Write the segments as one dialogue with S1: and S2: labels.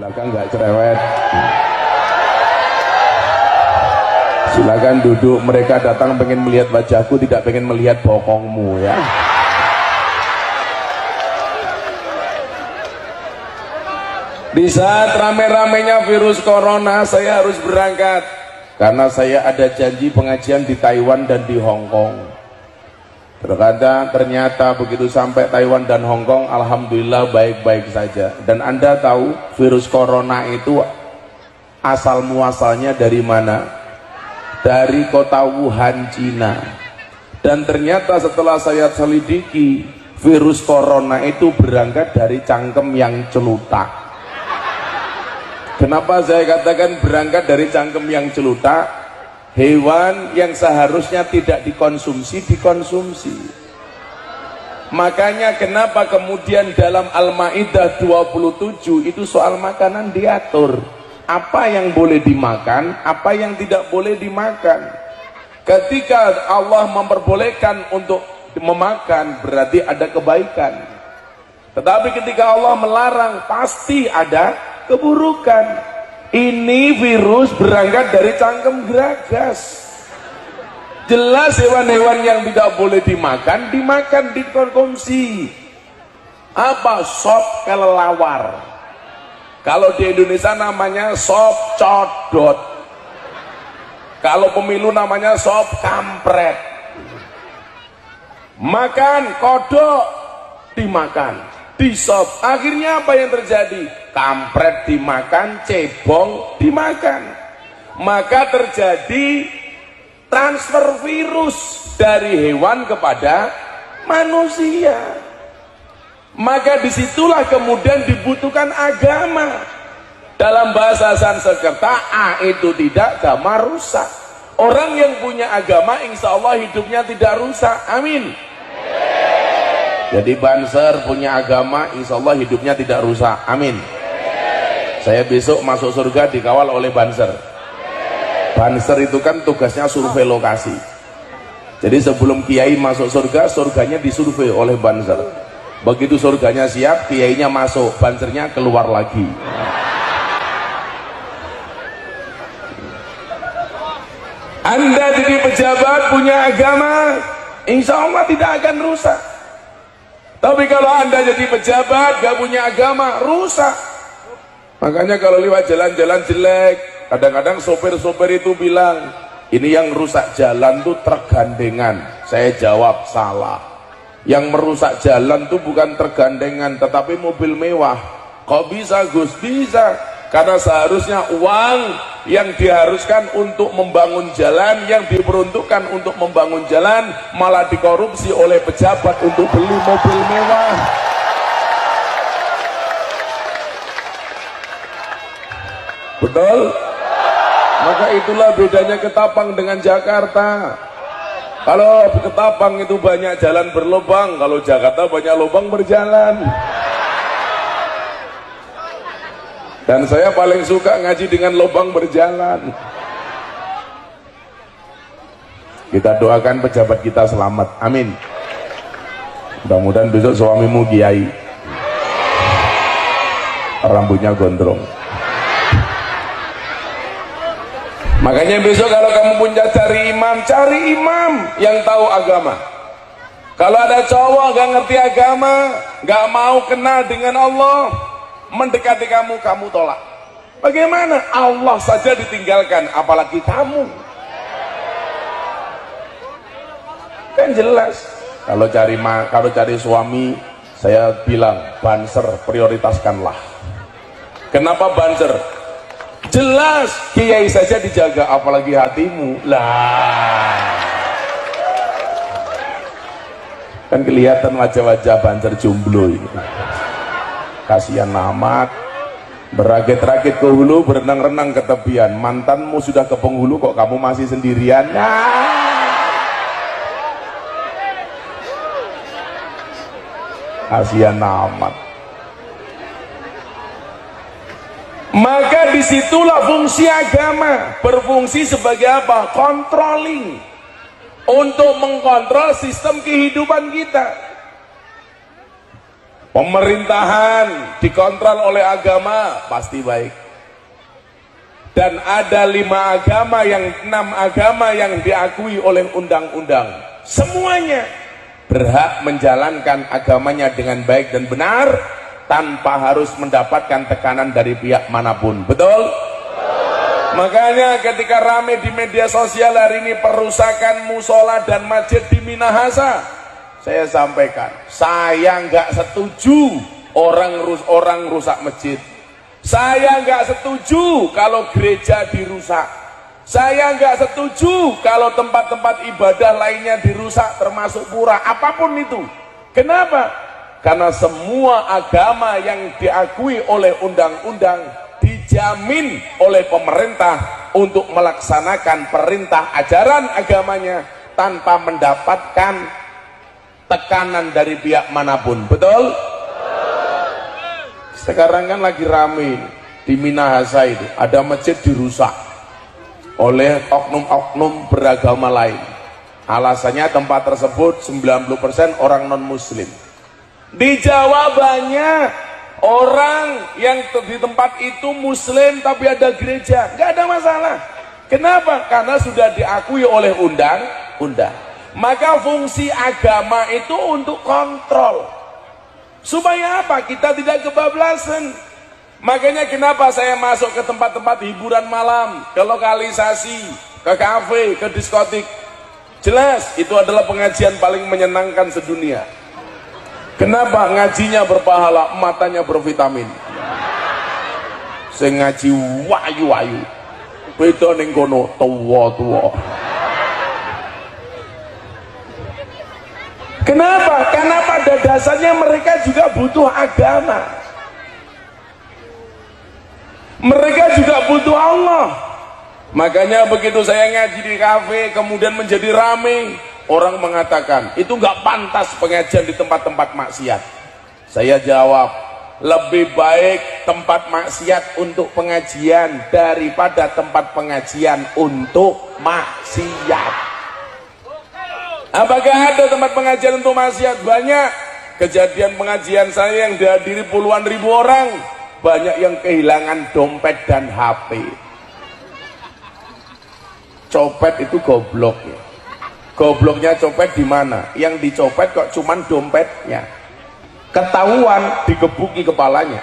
S1: belakang nggak cerewet. Silakan duduk, mereka datang pengen melihat wajahku, tidak pengen melihat bokongmu ya. Di saat rame-ramenya virus corona, saya harus berangkat karena saya ada janji pengajian di Taiwan dan di Hong Kong. Ternyata begitu sampai Taiwan dan Hong Kong, alhamdulillah baik-baik saja. Dan Anda tahu virus corona itu asal muasalnya dari mana? Dari kota Wuhan, Cina. Dan ternyata setelah saya selidiki, virus corona itu berangkat dari cangkem yang celutak. Kenapa saya katakan berangkat dari cangkem yang celutak? Hewan yang seharusnya tidak dikonsumsi, dikonsumsi. Makanya kenapa kemudian dalam Al-Maidah 27 itu soal makanan diatur. Apa yang boleh dimakan, apa yang tidak boleh dimakan. Ketika Allah memperbolehkan untuk memakan, berarti ada kebaikan. Tetapi ketika Allah melarang, pasti ada keburukan. Ini virus berangkat dari cangkem geragas. Jelas hewan-hewan yang tidak boleh dimakan, dimakan, dikonsumsi. Apa? Sop kelelawar. Kalau di Indonesia namanya sop codot. Kalau pemilu namanya sop kampret. Makan kodok, dimakan, disop. Akhirnya apa yang terjadi? Kampret dimakan, cebong dimakan. Maka terjadi transfer virus dari hewan kepada manusia. Maka disitulah kemudian dibutuhkan agama. Dalam bahasa Sanskerta, A itu tidak, agama rusak. Orang yang punya agama insya Allah hidupnya tidak rusak. Amin. Jadi Banser punya agama insya Allah hidupnya tidak rusak. Amin. Saya besok masuk surga dikawal oleh Banser. Banser itu kan tugasnya survei lokasi. Jadi sebelum kiai masuk surga, surganya disurvei oleh Banser. Begitu surganya siap, kiainya masuk, bansernya keluar lagi. Anda jadi pejabat punya agama, insya Allah tidak akan rusak. Tapi kalau Anda jadi pejabat gak punya agama, rusak. Makanya kalau lewat jalan-jalan jelek, kadang-kadang sopir-sopir itu bilang, ini yang rusak jalan tuh tergandengan. Saya jawab salah. Yang merusak jalan tuh bukan tergandengan, tetapi mobil mewah. Kok bisa Gus? Bisa. Karena seharusnya uang yang diharuskan untuk membangun jalan, yang diperuntukkan untuk membangun jalan, malah dikorupsi oleh pejabat untuk beli mobil mewah. Betul? Maka itulah bedanya Ketapang dengan Jakarta. Kalau Ketapang itu banyak jalan berlubang, kalau Jakarta banyak lubang berjalan. Dan saya paling suka ngaji dengan lubang berjalan. Kita doakan pejabat kita selamat, amin. Mudah-mudahan besok suamimu kiai, rambutnya gondrong. Makanya besok kalau kamu punya cari imam yang tahu agama. Kalau ada cowok gak ngerti agama, gak mau kenal dengan Allah, mendekati kamu, kamu tolak. Bagaimana? Allah saja ditinggalkan, apalagi kamu. Kan jelas. Kalau cari suami, saya bilang Banser prioritaskanlah. Kenapa Banser? Jelas kiai saja dijaga, apalagi hatimu lah. Kan kelihatan wajah-wajah Banser jomblo ini. Kasihan amat. Berakit-rakit ke hulu, berenang-renang ke tepian. Mantanmu sudah ke penghulu, kok kamu masih sendirian? Kasihan amat. Maka disitulah fungsi agama, berfungsi sebagai apa? Controlling, untuk mengkontrol sistem kehidupan kita. Pemerintahan dikontrol oleh agama pasti baik. Dan ada 6 agama yang diakui oleh undang-undang. Semuanya berhak menjalankan agamanya dengan baik dan benar tanpa harus mendapatkan tekanan dari pihak manapun. Betul? Makanya ketika rame di media sosial hari ini perusakan musola dan masjid di Minahasa, saya sampaikan, saya nggak setuju orang rusak masjid. Saya nggak setuju kalau gereja dirusak. Saya nggak setuju kalau tempat-tempat ibadah lainnya dirusak, termasuk pura, apapun itu. Kenapa? Karena semua agama yang diakui oleh undang-undang dijamin oleh pemerintah untuk melaksanakan perintah ajaran agamanya tanpa mendapatkan tekanan dari pihak manapun. Betul? Sekarang kan lagi rame di Minahasa itu, ada masjid dirusak oleh oknum-oknum beragama lain. Alasannya tempat tersebut 90% orang non muslim. Di Jawa banyak orang yang di tempat itu muslim tapi ada gereja, nggak ada masalah. Kenapa? Karena sudah diakui oleh undang-undang. Maka fungsi agama itu untuk kontrol. Supaya apa? Kita tidak kebablasan. Makanya kenapa saya masuk ke tempat-tempat hiburan malam, ke lokalisasi, ke kafe, ke diskotik. Jelas itu adalah pengajian paling menyenangkan sedunia. Kenapa? Ngajinya berpahala, matanya bervitamin. Saya ngaji wayu-wayu. Beda ning kono tuwa-tuwa. Kenapa? Karena pada dasarnya mereka juga butuh agama. Mereka juga butuh Allah. Makanya begitu saya ngaji di kafe kemudian menjadi rame, orang mengatakan itu nggak pantas pengajian di tempat-tempat maksiat. Saya jawab, lebih baik tempat maksiat untuk pengajian daripada tempat pengajian untuk maksiat. Apakah ada tempat pengajian untuk maksiat? Banyak. Kejadian pengajian saya yang dihadiri puluhan ribu orang, banyak yang kehilangan dompet dan HP. Copet itu goblok ya. Gobloknya copet di mana? Yang dicopet kok cuman dompetnya. Ketahuan digebuki kepalanya.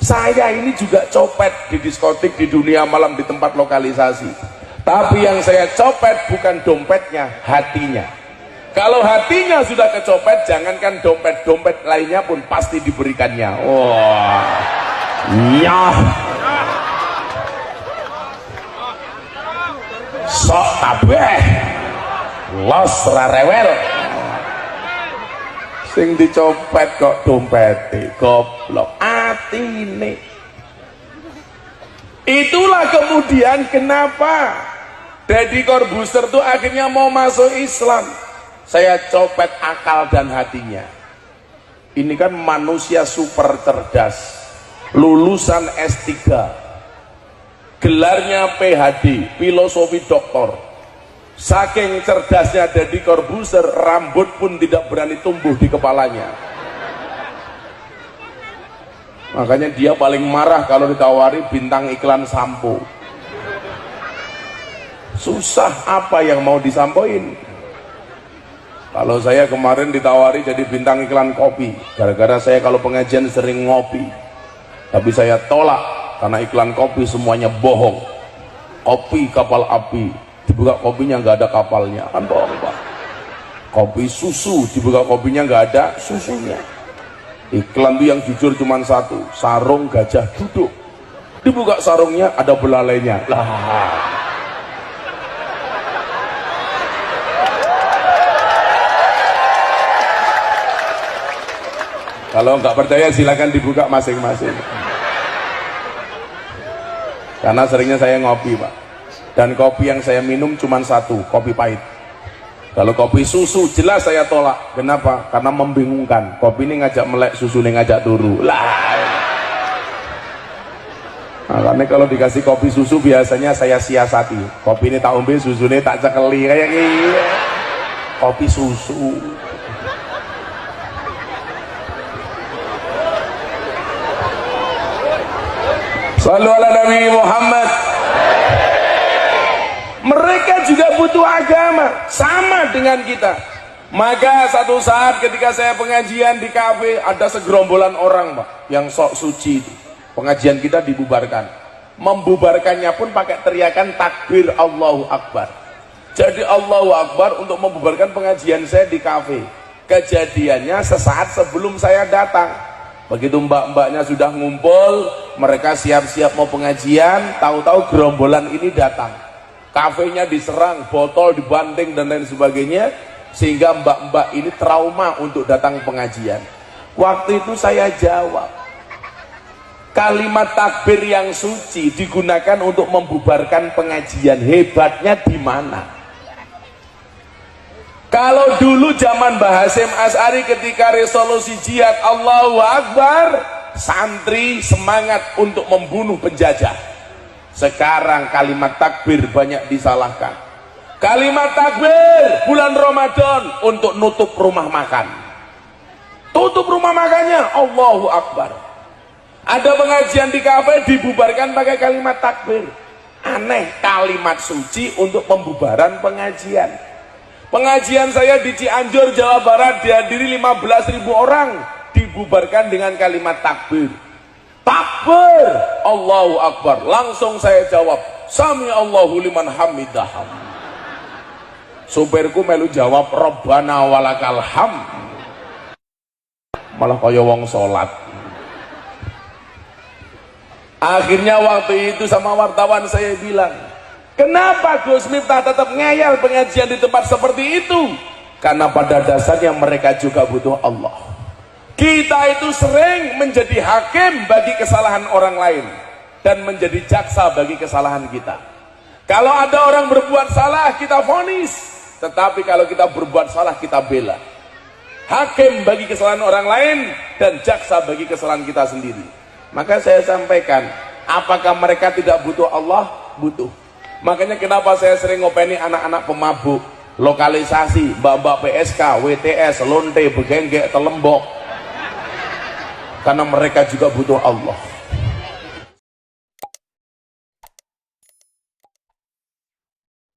S1: Saya ini juga copet di diskotik, di dunia malam, di tempat lokalisasi. Tapi yang saya copet bukan dompetnya, hatinya. Kalau hatinya sudah kecopet, jangankan dompet-dompet lainnya pun pasti diberikannya. Wah, iya. Sok tabeh, los rarewel. Sing dicopet kok dompete, goblok. Atine. Itulah kemudian kenapa Deddy Corbuzier tuh akhirnya mau masuk Islam. Saya copet akal dan hatinya. Ini kan manusia super cerdas, lulusan S3, gelarnya PhD, filosofi doktor. Saking cerdasnya Deddy Corbuzier, rambut pun tidak berani tumbuh di kepalanya. Makanya dia paling marah kalau ditawari bintang iklan sampo. Susah apa yang mau disampaikan. Kalau saya kemarin ditawari jadi bintang iklan kopi, gara-gara saya kalau pengajian sering ngopi, tapi saya tolak karena iklan kopi semuanya bohong. Kopi kapal api, dibuka kopinya nggak ada kapalnya, kan bohong Pak. Kopi susu, dibuka kopinya nggak ada susunya. Iklan itu yang jujur cuma satu, sarung gajah duduk, dibuka sarungnya ada belalainya lah. Kalau nggak percaya silakan dibuka masing-masing. Karena seringnya saya ngopi Pak, dan kopi yang saya minum cuma satu, kopi pahit. Kalau kopi susu jelas saya tolak. Kenapa? Karena membingungkan. Kopi ini ngajak melek, susu ini ngajak turu lah. Makanya kalau dikasih kopi susu biasanya saya siasati. Kopi ini tak ombe, susu ini tak cekeli kayak gini. Kopi susu. Shallu ala Nabi Muhammad. Mereka juga butuh agama sama dengan kita. Maka satu saat ketika saya pengajian di kafe, ada segerombolan orang Pak yang sok suci. Pengajian kita dibubarkan. Membubarkannya pun pakai teriakan takbir Allahu Akbar. Jadi Allahu Akbar untuk membubarkan pengajian saya di kafe. Kejadiannya sesaat sebelum saya datang. Begitu mbak-mbaknya sudah ngumpul, mereka siap-siap mau pengajian, tahu-tahu gerombolan ini datang. Kafenya diserang, botol dibanting dan lain sebagainya, sehingga mbak-mbak ini trauma untuk datang pengajian. Waktu itu saya jawab, kalimat takbir yang suci digunakan untuk membubarkan pengajian. Hebatnya di mana? Kalau dulu zaman Mbah Hasyim Asy'ari ketika resolusi jihad Allahu Akbar, santri semangat untuk membunuh penjajah. Sekarang kalimat takbir banyak disalahkan. Kalimat takbir bulan Ramadan untuk nutup rumah makan. Tutup rumah makannya Allahu Akbar. Ada pengajian di kafe dibubarkan pakai kalimat takbir. Aneh, kalimat suci untuk pembubaran pengajian. Pengajian saya di Cianjur, Jawa Barat dihadiri 15.000 orang, dibubarkan dengan kalimat takbir. Takbir Allahu Akbar. Langsung saya jawab, Sami Allahu liman hamidah. Supirku melu jawab, Rabbana walakal hamd. Malah kaya wong salat. Akhirnya waktu itu sama wartawan saya bilang, kenapa Gus Miftah tetap ngeyel pengajian di tempat seperti itu? Karena pada dasarnya mereka juga butuh Allah. Kita itu sering menjadi hakim bagi kesalahan orang lain dan menjadi jaksa bagi kesalahan kita. Kalau ada orang berbuat salah, kita vonis. Tetapi kalau kita berbuat salah, kita bela. Hakim bagi kesalahan orang lain dan jaksa bagi kesalahan kita sendiri. Maka saya sampaikan, apakah mereka tidak butuh Allah? Butuh. Makanya kenapa saya sering ngopeni anak-anak pemabuk, lokalisasi, mbak-mbak PSK, WTS, lonte, begenggek, telembok. Karena mereka juga butuh Allah.